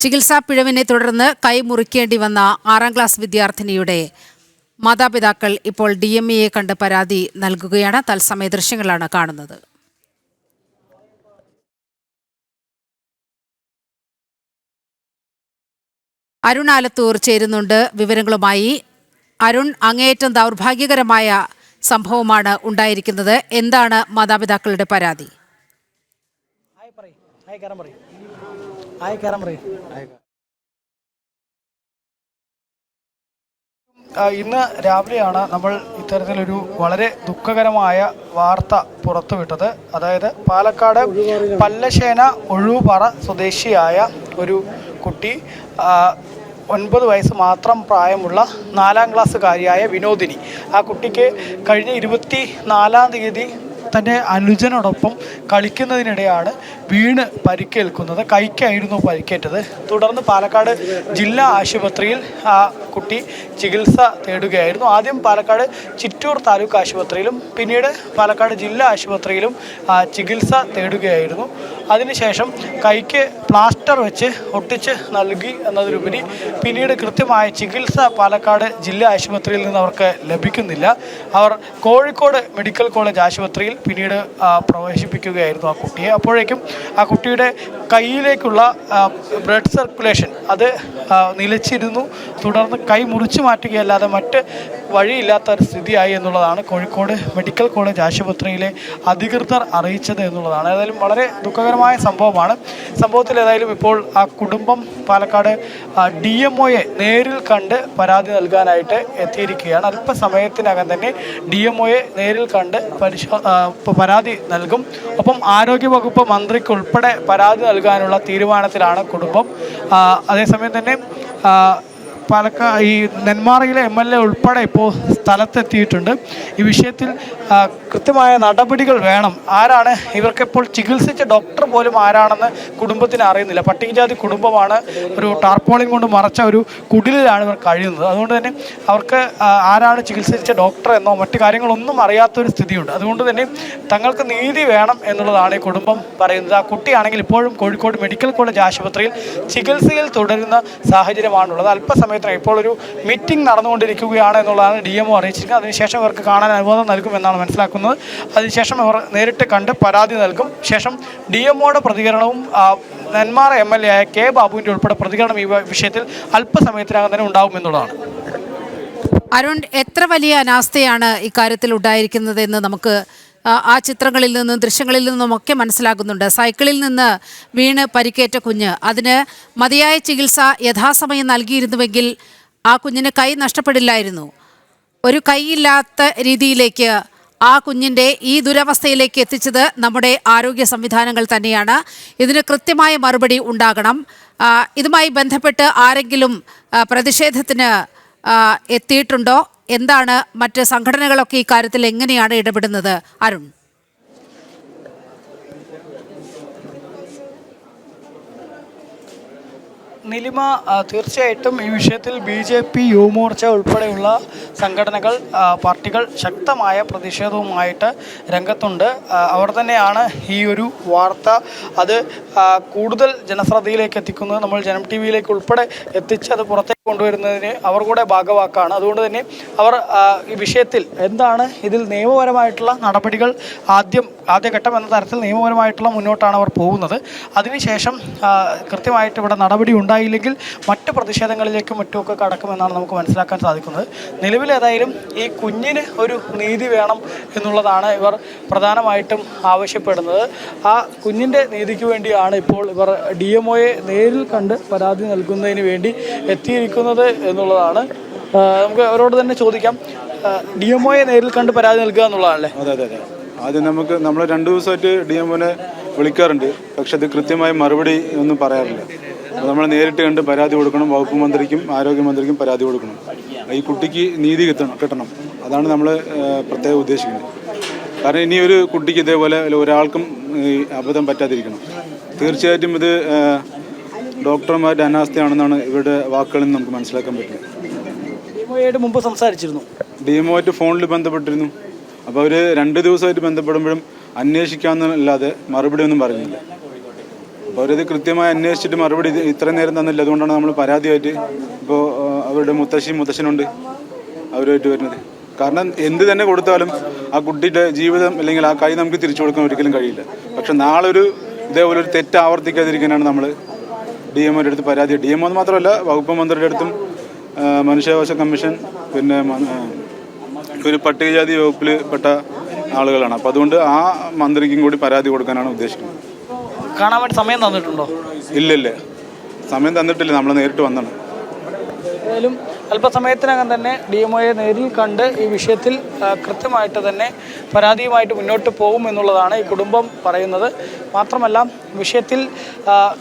ചികിത്സാ പിഴവിനെ തുടർന്ന് കൈ മുറിക്കേണ്ടി വന്ന 6ാം ക്ലാസ് വിദ്യാർത്ഥിനിയുടെ മാതാപിതാക്കൾ ഇപ്പോൾ DMEയെ കണ്ട് പരാതി നൽകുകയാണ്. തത്സമയ ദൃശ്യങ്ങളാണ് കാണുന്നത്. അരുൺ ആലത്തൂർ ചേരുന്നുണ്ട് വിവരങ്ങളുമായി. അരുൺ, അങ്ങേയറ്റം ദൗർഭാഗ്യകരമായ സംഭവമാണ് ഉണ്ടായിരിക്കുന്നത്. എന്താണ് മാതാപിതാക്കളുടെ പരാതി? ഇന്ന് രാവിലെയാണ് നമ്മൾ ഇത്തരത്തിലൊരു വളരെ ദുഃഖകരമായ വാർത്ത പുറത്തുവിട്ടത്. അതായത് പാലക്കാട് പല്ലശ്ശേന ഒഴുപാറ സ്വദേശിയായ ഒരു കുട്ടി, 9 വയസ്സ് മാത്രം പ്രായമുള്ള 4ാം ക്ലാസ്സുകാരിയായ വിനോദിനി. ആ കുട്ടിക്ക് കഴിഞ്ഞ 24-ാം തീയതി തൻ്റെ അനുജനോടൊപ്പം കളിക്കുന്നതിനിടെയാണ് വീണ് പരിക്കേൽക്കുന്നത്. കൈക്കായിരുന്നു പരിക്കേറ്റത്. തുടർന്ന് പാലക്കാട് ജില്ലാ ആശുപത്രിയിൽ ആ കുട്ടി ചികിത്സ തേടുകയായിരുന്നു. ആദ്യം പാലക്കാട് ചിറ്റൂർ താലൂക്ക് ആശുപത്രിയിലും പിന്നീട് പാലക്കാട് ജില്ലാ ആശുപത്രിയിലും ചികിത്സ തേടുകയായിരുന്നു. അതിനുശേഷം കൈക്ക് പ്ലാസ്റ്റർ വെച്ച് ഒട്ടിച്ച് നൽകി എന്നതിലുപരി പിന്നീട് കൃത്യമായ ചികിത്സ പാലക്കാട് ജില്ലാ ആശുപത്രിയിൽ നിന്ന് അവർക്ക് ലഭിക്കുന്നില്ല. അവർ കോഴിക്കോട് മെഡിക്കൽ കോളേജ് ആശുപത്രിയിൽ പിന്നീട് പ്രവേശിപ്പിക്കുകയായിരുന്നു ആ കുട്ടിയെ. അപ്പോഴേക്കും ആ കുട്ടിയുടെ കൈയിലേക്കുള്ള ബ്ലഡ് സർക്കുലേഷൻ അത് നിലച്ചിരുന്നു. തുടർന്ന് കൈ മുറിച്ചു മാറ്റുകയല്ലാതെ മറ്റ് വഴിയില്ലാത്ത ഒരു സ്ഥിതിയായി എന്നുള്ളതാണ് കോഴിക്കോട് മെഡിക്കൽ കോളേജ് ആശുപത്രിയിലെ അധികൃതർ അറിയിച്ചത് എന്നുള്ളതാണ്. ഏതായാലും വളരെ ദുഃഖകരമായ സംഭവമാണ്. സംഭവത്തിൽ ഏതായാലും ഇപ്പോൾ ആ കുടുംബം പാലക്കാട് DMOയെ നേരിൽ കണ്ട് പരാതി നൽകാനായിട്ട് എത്തിയിരിക്കുകയാണ്. അല്പസമയത്തിനകം തന്നെ DMOയെ നേരിൽ കണ്ട് പരാതി നൽകും. ഒപ്പം ആരോഗ്യവകുപ്പ് മന്ത്രിക്ക് ഉൾപ്പെടെ പരാതി നൽകാനുള്ള തീരുമാനത്തിലാണ് കുടുംബം. അതേസമയം തന്നെ ഈ നെന്മാറയിലെ MLA ഉൾപ്പെടെ ഇപ്പോൾ സ്ഥലത്തെത്തിയിട്ടുണ്ട്. ഈ വിഷയത്തിൽ കൃത്യമായ നടപടികൾ വേണം. ആരാണ് ഇവർക്കിപ്പോൾ ചികിത്സിച്ച ഡോക്ടർ പോലും ആരാണെന്ന് കുടുംബത്തിന് അറിയുന്നില്ല. പട്ടികജാതി കുടുംബമാണ്. ഒരു ടാർപോളിൻ കൊണ്ട് മറച്ച ഒരു കുടിലാണ് ഇവർ കഴിയുന്നത്. അതുകൊണ്ട് തന്നെ അവർക്ക് ആരാണ് ചികിത്സിച്ച ഡോക്ടർ എന്നോ മറ്റു കാര്യങ്ങളൊന്നും അറിയാത്തൊരു സ്ഥിതിയുണ്ട്. അതുകൊണ്ട് തന്നെ തങ്ങൾക്ക് നീതി വേണം എന്നുള്ളതാണ് ഈ കുടുംബം പറയുന്നത്. ആ കുട്ടിയാണെങ്കിൽ ഇപ്പോഴും കോഴിക്കോട് മെഡിക്കൽ കോളേജ് ആശുപത്രിയിൽ ചികിത്സയിൽ തുടരുന്ന സാഹചര്യമാണുള്ളത്. അല്പസമയത്ത് ഇപ്പോൾ ഒരു മീറ്റിംഗ് നടന്നുകൊണ്ടിരിക്കുകയാണ് എന്നുള്ളതാണ് DMO അറിയിച്ചിരിക്കുന്നത്. അതിനുശേഷം ഇവർക്ക് കാണാൻ അനുവാദം നൽകുമെന്നാണ് മനസ്സിലാക്കുന്നത്. അതിനുശേഷം അവർ നേരിട്ട് കണ്ട് പരാതി നൽകും. ശേഷം DMOയുടെ പ്രതികരണവും നെന്മാറ MLA ആയ K ബാബുവിൻ്റെ ഉൾപ്പെടെ പ്രതികരണം ഈ വിഷയത്തിൽ അല്പസമയത്തിനകം തന്നെ ഉണ്ടാകുമെന്നുള്ളതാണ്. അരുൺ, എത്ര വലിയ അനാസ്ഥയാണ് ഇക്കാര്യത്തിൽ ഉണ്ടായിരിക്കുന്നതെന്ന് നമുക്ക് ആ ചിത്രങ്ങളിൽ നിന്നും ദൃശ്യങ്ങളിൽ നിന്നുമൊക്കെ മനസ്സിലാകുന്നുണ്ട്. സൈക്കിളിൽ നിന്ന് വീണ് പരിക്കേറ്റ കുഞ്ഞ്, അതിന് മതിയായ ചികിത്സ യഥാസമയം നൽകിയിരുന്നുവെങ്കിൽ ആ കുഞ്ഞിന് കൈ നഷ്ടപ്പെടില്ലായിരുന്നു. ഒരു കൈയില്ലാത്ത രീതിയിലേക്ക് ആ കുഞ്ഞിൻ്റെ ഈ ദുരവസ്ഥയിലേക്ക് എത്തിച്ചത് നമ്മുടെ ആരോഗ്യ സംവിധാനങ്ങൾ തന്നെയാണ്. ഇതിന് കൃത്യമായ മറുപടി ഉണ്ടാകണം. ഇതുമായി ബന്ധപ്പെട്ട് ആരെങ്കിലും പ്രതിഷേധത്തിന് എത്തിയിട്ടുണ്ടോ? എന്താണ് മറ്റ് സംഘടനകളൊക്കെ ഇക്കാര്യത്തിൽ എങ്ങനെയാണ് ഇടപെടുന്നത്? അരുൺ, നിലിമ, തീർച്ചയായിട്ടും ഈ വിഷയത്തിൽ BJP യുവമോർച്ച ഉൾപ്പെടെയുള്ള സംഘടനകൾ, പാർട്ടികൾ ശക്തമായ പ്രതിഷേധവുമായിട്ട് രംഗത്തുണ്ട്. അവർ തന്നെയാണ് ഈ ഒരു വാർത്ത അത് കൂടുതൽ ജനശ്രദ്ധയിലേക്ക് എത്തിക്കുന്നത്. നമ്മൾ ജനം TVയിലേക്ക് ഉൾപ്പെടെ എത്തിച്ച് അത് പുറത്തേക്ക് കൊണ്ടുവരുന്നതിന് അവർ കൂടെ ഭാഗവാക്കാണ്. അതുകൊണ്ട് തന്നെ അവർ ഈ വിഷയത്തിൽ എന്താണ് ഇതിൽ നിയമപരമായിട്ടുള്ള നടപടികൾ ആദ്യഘട്ടം എന്ന തരത്തിൽ നിയമപരമായിട്ടുള്ള മുന്നോട്ടാണ് അവർ പോകുന്നത്. അതിനുശേഷം കൃത്യമായിട്ട് ഇവിടെ നടപടി ഉണ്ടായില്ലെങ്കിൽ മറ്റ് പ്രതിഷേധങ്ങളിലേക്കും മറ്റുമൊക്കെ കടക്കുമെന്നാണ് നമുക്ക് മനസ്സിലാക്കാൻ സാധിക്കുന്നത്. നിലവിലേതായാലും ഈ കുഞ്ഞിന് ഒരു നീതി വേണം എന്നുള്ളതാണ് ഇവർ പ്രധാനമായിട്ടും ആവശ്യപ്പെടുന്നത്. ആ കുഞ്ഞിൻ്റെ നീതിക്ക് വേണ്ടിയാണ് ഇപ്പോൾ ഇവർ DMOയെ നേരിൽ കണ്ട് പരാതി നൽകുന്നതിന് വേണ്ടി എത്തിയിരിക്കുന്നത് എന്നുള്ളതാണ്. നമുക്ക് അവരോട് തന്നെ ചോദിക്കാം. DMOയെ നേരിൽ കണ്ട് പരാതി നൽകുക എന്നുള്ളതാണല്ലേ? അതെ. ആദ്യം നമ്മൾ 2 ദിവസമായിട്ട് DMOനെ വിളിക്കാറുണ്ട്. പക്ഷെ അത് കൃത്യമായ മറുപടി ഒന്നും പറയാറില്ല. നമ്മൾ നേരിട്ട് കണ്ട് പരാതി കൊടുക്കണം. വകുപ്പ് മന്ത്രിക്കും ആരോഗ്യമന്ത്രിക്കും പരാതി കൊടുക്കണം. ഈ കുട്ടിക്ക് നീതി കിട്ടണം. അതാണ് നമ്മൾ പ്രത്യേകം ഉദ്ദേശിക്കുന്നത്. കാരണം ഇനി ഒരു കുട്ടിക്ക് ഇതേപോലെ ഒരാൾക്കും അബദ്ധം പറ്റാതിരിക്കണം. തീർച്ചയായിട്ടും ഇത് ഡോക്ടർമാരുടെ അനാസ്ഥയാണെന്നാണ് ഇവരുടെ വാക്കുകളിൽ നിന്ന് നമുക്ക് മനസ്സിലാക്കാൻ പറ്റുന്നത്. DMOയായിട്ട് മുമ്പ് സംസാരിച്ചിരുന്നു. DMOയായിട്ട് ഫോണിൽ ബന്ധപ്പെട്ടിരുന്നു. അപ്പോൾ അവർ 2 ദിവസമായിട്ട് ബന്ധപ്പെടുമ്പോഴും അന്വേഷിക്കാമെന്നല്ലാതെ മറുപടി ഒന്നും പറയുന്നില്ല. അപ്പോൾ അവരത് കൃത്യമായി അന്വേഷിച്ചിട്ട് മറുപടി ഇത്രയും നേരം തന്നില്ല. അതുകൊണ്ടാണ് നമ്മൾ പരാതിയായിട്ട് ഇപ്പോൾ അവരുടെ മുത്തശ്ശനുണ്ട് അവരുമായിട്ട് വരുന്നത്. കാരണം എന്ത് തന്നെ കൊടുത്താലും ആ കുട്ടിയുടെ ജീവിതം അല്ലെങ്കിൽ ആ കൈ നമുക്ക് തിരിച്ചു കൊടുക്കാൻ ഒരിക്കലും കഴിയില്ല. പക്ഷെ നാളെ ഇതേപോലെ ഒരു തെറ്റ് ആവർത്തിക്കാതിരിക്കാനാണ് നമ്മൾ DMOയുടെ അടുത്ത് പരാതി. DMO എന്ന് മാത്രമല്ല, വകുപ്പ് മന്ത്രിയുടെ അടുത്തും മനുഷ്യാവകാശ കമ്മീഷൻ, പിന്നെ ഒരു പട്ടികജാതി വകുപ്പിൽ പെട്ട ആളുകളാണ്. അപ്പോൾ അതുകൊണ്ട് ആ മന്ത്രിക്കും കൂടി പരാതി കൊടുക്കാനാണ് ഉദ്ദേശിക്കുന്നത്. കാണാൻ വേണ്ടി സമയം തന്നിട്ടുണ്ടോ? ഇല്ല, സമയം തന്നിട്ടില്ല, നമ്മൾ നേരിട്ട് വന്നാണ്. ഏതായാലും അല്പസമയത്തിനകം തന്നെ DMOയെ നേരിൽ കണ്ട് ഈ വിഷയത്തിൽ കൃത്യമായിട്ട് തന്നെ പരാതിയുമായിട്ട് മുന്നോട്ട് പോകുമെന്നുള്ളതാണ് ഈ കുടുംബം പറയുന്നത്. മാത്രമല്ല വിഷയത്തിൽ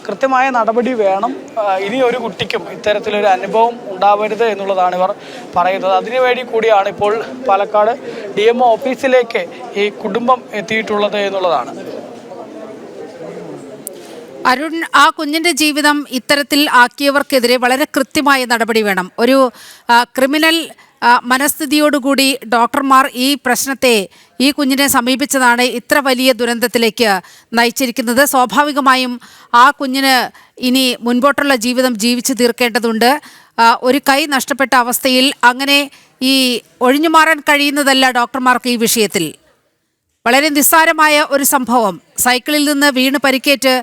കൃത്യമായ നടപടി വേണം. ഇനി ഒരു കുട്ടിക്കും ഇത്തരത്തിലൊരു അനുഭവം ഉണ്ടാവരുത് എന്നുള്ളതാണ് ഇവർ പറയുന്നത്. അതിനുവേണ്ടി കൂടിയാണ് ഇപ്പോൾ പാലക്കാട് DMO ഓഫീസിലേക്ക് ഈ കുടുംബം എത്തിയിട്ടുള്ളത് എന്നുള്ളതാണ്. അരുൺ, ആ കുഞ്ഞിൻ്റെ ജീവിതം ഇത്തരത്തിൽ ആക്കിയവർക്കെതിരെ വളരെ കൃത്യമായ നടപടി വേണം. ഒരു ക്രിമിനൽ മനസ്ഥിതിയോടുകൂടി ഡോക്ടർമാർ ഈ പ്രശ്നത്തെ, ഈ കുഞ്ഞിനെ സമീപിച്ചതാണ് ഇത്ര വലിയ ദുരന്തത്തിലേക്ക് നയിച്ചിരിക്കുന്നത്. സ്വാഭാവികമായും ആ കുഞ്ഞിന് ഇനി മുൻപോട്ടുള്ള ജീവിതം ജീവിച്ചു തീർക്കേണ്ടതുണ്ട്. ഒരു കൈ നഷ്ടപ്പെട്ട അവസ്ഥയിൽ അങ്ങനെ ഈ ഒഴിഞ്ഞു മാറാൻ കഴിയുന്നതല്ല ഡോക്ടർമാർക്ക് ഈ വിഷയത്തിൽ. വളരെ നിസ്സാരമായ ഒരു സംഭവം. സൈക്കിളിൽ നിന്ന് വീണ് പരിക്കേറ്റ്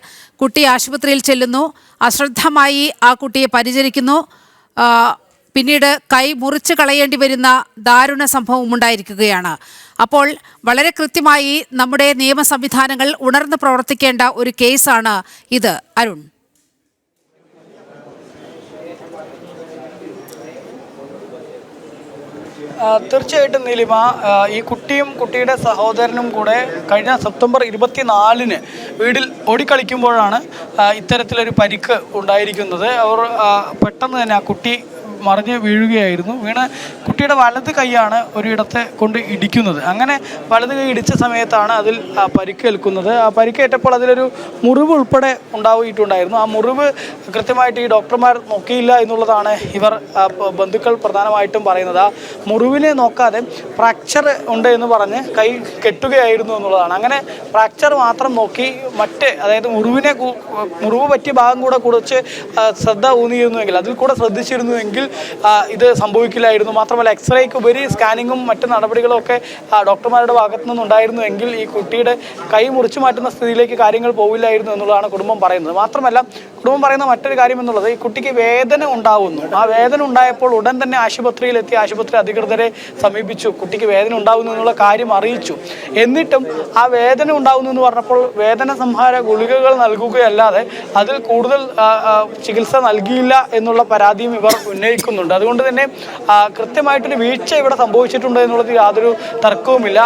കുട്ടി ആശുപത്രിയിൽ ചെല്ലുന്നു. അശ്രദ്ധമായി ആ കുട്ടിയെ പരിചരിക്കുന്നു. പിന്നീട് കൈ മുറിച്ച് കളയേണ്ടി വരുന്ന ദാരുണ സംഭവം ഉണ്ടായിരിക്കുകയാണ്. അപ്പോൾ വളരെ കൃത്യമായി നമ്മുടെ നിയമ സംവിധാനങ്ങൾ ഉണർന്ന് പ്രവർത്തിക്കേണ്ട ഒരു കേസാണ് ഇത്. അരുൺ, തീർച്ചയായിട്ടും നീലിമ, ഈ കുട്ടിയും കുട്ടിയുടെ സഹോദരനും കൂടെ കഴിഞ്ഞ സെപ്റ്റംബർ 24-ന് വീട്ടിൽ ഓടിക്കളിക്കുമ്പോഴാണ് ഇത്തരത്തിലൊരു പരിക്ക് ഉണ്ടായിരിക്കുന്നത്. അവർ പെട്ടെന്ന് തന്നെ ആ കുട്ടി മറിഞ്ഞ് വീഴുകയായിരുന്നു. വീണ് കുട്ടിയുടെ വലത് കൈയാണ് ഒരിടത്തെ കൊണ്ട് ഇടിക്കുന്നത്. അങ്ങനെ വലത് കൈ ഇടിച്ച സമയത്താണ് അതിൽ പരിക്കേൽക്കുന്നത്. ആ പരിക്കേറ്റപ്പോൾ അതിലൊരു മുറിവ് ഉൾപ്പെടെ ഉണ്ടായിട്ടുണ്ടായിരുന്നു. ആ മുറിവ് കൃത്യമായിട്ട് ഈ ഡോക്ടർമാർ നോക്കിയില്ല എന്നുള്ളതാണ് ഇവർ ബന്ധുക്കൾ പ്രധാനമായിട്ടും പറയുന്നത്. ആ മുറിവിനെ നോക്കാതെ ഫ്രാക്ചർ ഉണ്ട് എന്ന് പറഞ്ഞ് കൈ കെട്ടുകയായിരുന്നു എന്നുള്ളതാണ്. അങ്ങനെ ഫ്രാക്ചർ മാത്രം നോക്കി അതായത് മുറിവ് പറ്റിയ ഭാഗം കൂടെ കുറച്ച് ശ്രദ്ധ ഊന്നിയിരുന്നുവെങ്കിൽ, അതിൽ കൂടെ ശ്രദ്ധിച്ചിരുന്നുവെങ്കിൽ ഇത് സംഭവിക്കില്ലായിരുന്നു. മാത്രമല്ല എക്സ്റേക്ക് ഉപരി സ്കാനിങ്ങും മറ്റ് നടപടികളും ഒക്കെ ഡോക്ടർമാരുടെ ഭാഗത്തു നിന്നുണ്ടായിരുന്നുവെങ്കിൽ ഈ കുട്ടിയുടെ കൈ മുറിച്ചു മാറ്റുന്ന സ്ഥിതിയിലേക്ക് കാര്യങ്ങൾ പോവില്ലായിരുന്നു എന്നുള്ളതാണ് കുടുംബം പറയുന്നത്. മാത്രമല്ല കുടുംബം പറയുന്ന മറ്റൊരു കാര്യം എന്നുള്ളത്, ഈ കുട്ടിക്ക് വേദന ഉണ്ടാവുന്നു. ആ വേദന ഉണ്ടായപ്പോൾ ഉടൻ തന്നെ ആശുപത്രിയിലെത്തി ആശുപത്രി അധികൃതരെ സമീപിച്ചു. കുട്ടിക്ക് വേദന ഉണ്ടാവുന്നു എന്നുള്ള കാര്യം അറിയിച്ചു. എന്നിട്ടും ആ വേദന ഉണ്ടാവുന്നു എന്ന് പറഞ്ഞപ്പോൾ വേദന സംഹാര ഗുളികകൾ നൽകുകയല്ലാതെ അതിൽ കൂടുതൽ ചികിത്സ നൽകിയില്ല എന്നുള്ള പരാതിയും ഇവർ ഉന്നയിക്കുന്നുണ്ട്. അതുകൊണ്ട് തന്നെ കൃത്യമായിട്ടൊരു വീഴ്ച ഇവിടെ സംഭവിച്ചിട്ടുണ്ട് എന്നുള്ളത് യാതൊരു തർക്കവുമില്ല.